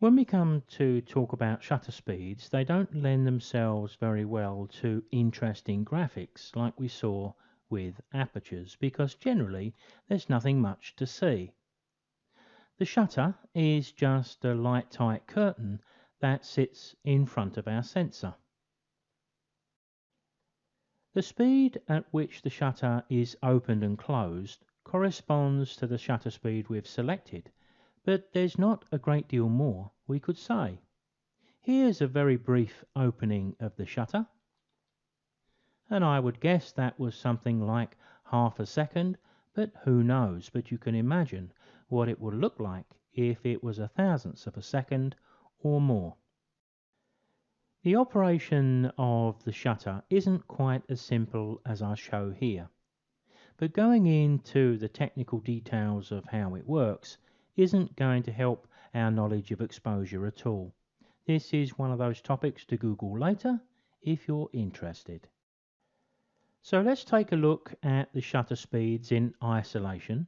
When we come to talk about shutter speeds, they don't lend themselves very well to interesting graphics like we saw with apertures because generally there's nothing much to see. The shutter is just a light tight curtain that sits in front of our sensor. The speed at which the shutter is opened and closed corresponds to the shutter speed we've selected, but there's not a great deal more we could say. Here's a very brief opening of the shutter, and I would guess that was something like half a second, but who knows, but you can imagine what it would look like if it was a thousandth of a second or more. The operation of the shutter isn't quite as simple as I show here, but going into the technical details of how it works isn't going to help our knowledge of exposure at all. This is one of those topics to Google later if you're interested. So let's take a look at the shutter speeds in isolation,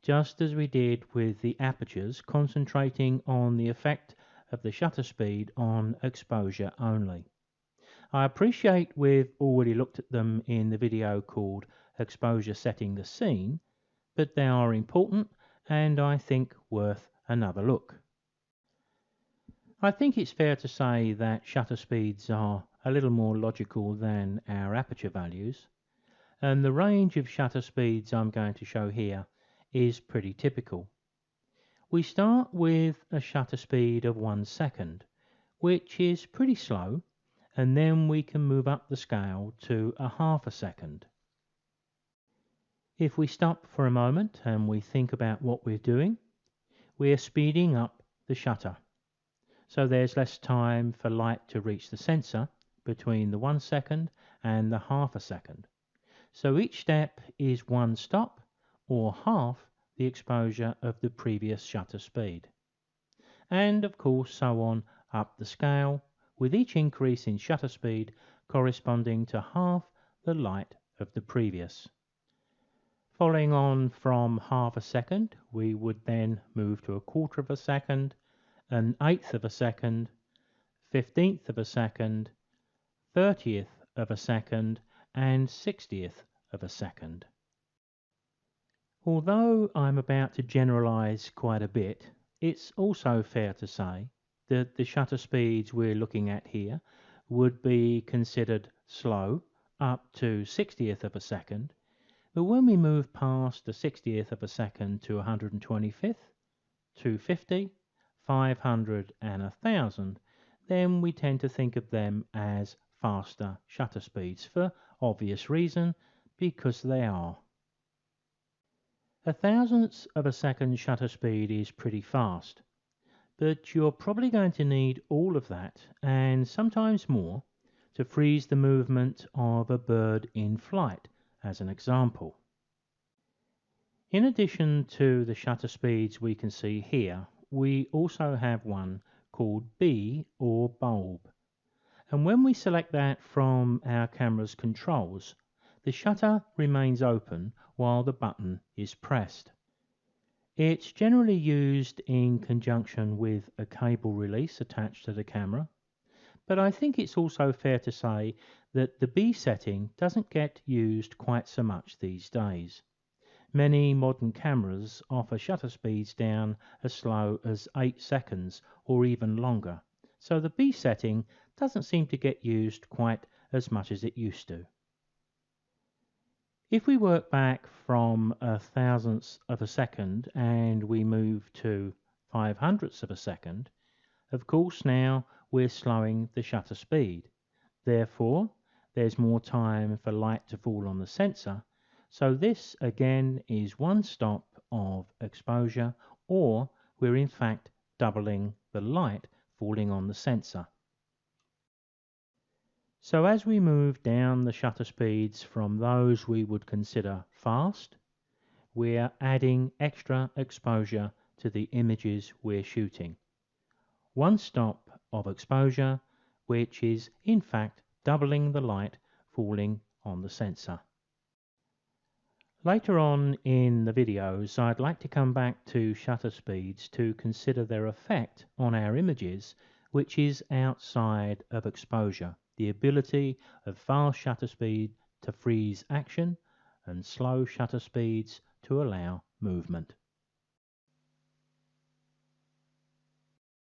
just as we did with the apertures, concentrating on the effect of the shutter speed on exposure only. I appreciate we've already looked at them in the video called Exposure Setting the Scene, but they are important and I think worth another look. I think it's fair to say that shutter speeds are a little more logical than our aperture values, and the range of shutter speeds I'm going to show here is pretty typical. We start with a shutter speed of 1 second, which is pretty slow, and then we can move up the scale to a half a second. If we stop for a moment and we think about what we're doing, we're speeding up the shutter. So there's less time for light to reach the sensor between the 1 second and the half a second. So each step is one stop or half the exposure of the previous shutter speed. And of course so on up the scale, with each increase in shutter speed corresponding to half the light of the previous. Following on from half a second, we would then move to a quarter of a second, an eighth of a second, 15th of a second, 30th of a second, and 60th of a second. Although I'm about to generalize quite a bit, it's also fair to say that the shutter speeds we're looking at here would be considered slow up to 60th of a second, but when we move past the 60th of a second to 125th, 250, 500 and 1000, then we tend to think of them as faster shutter speeds for obvious reason, because they are. A thousandth of a second shutter speed is pretty fast, but you're probably going to need all of that and sometimes more to freeze the movement of a bird in flight, as an example. In addition to the shutter speeds we can see here, we also have one called B or bulb. And when we select that from our camera's controls, the shutter remains open while the button is pressed. It's generally used in conjunction with a cable release attached to the camera, but I think it's also fair to say that the B setting doesn't get used quite so much these days. Many modern cameras offer shutter speeds down as slow as 8 seconds or even longer, so the B setting doesn't seem to get used quite as much as it used to. If we work back from a thousandth of a second and we move to 500ths of a second, of course now we're slowing the shutter speed. Therefore, there's more time for light to fall on the sensor, so this again is one stop of exposure, or we're in fact doubling the light falling on the sensor. So as we move down the shutter speeds from those we would consider fast, we're adding extra exposure to the images we're shooting. One stop of exposure, which is in fact doubling the light falling on the sensor. Later on in the videos, I'd like to come back to shutter speeds to consider their effect on our images, which is outside of exposure, the ability of fast shutter speed to freeze action and slow shutter speeds to allow movement.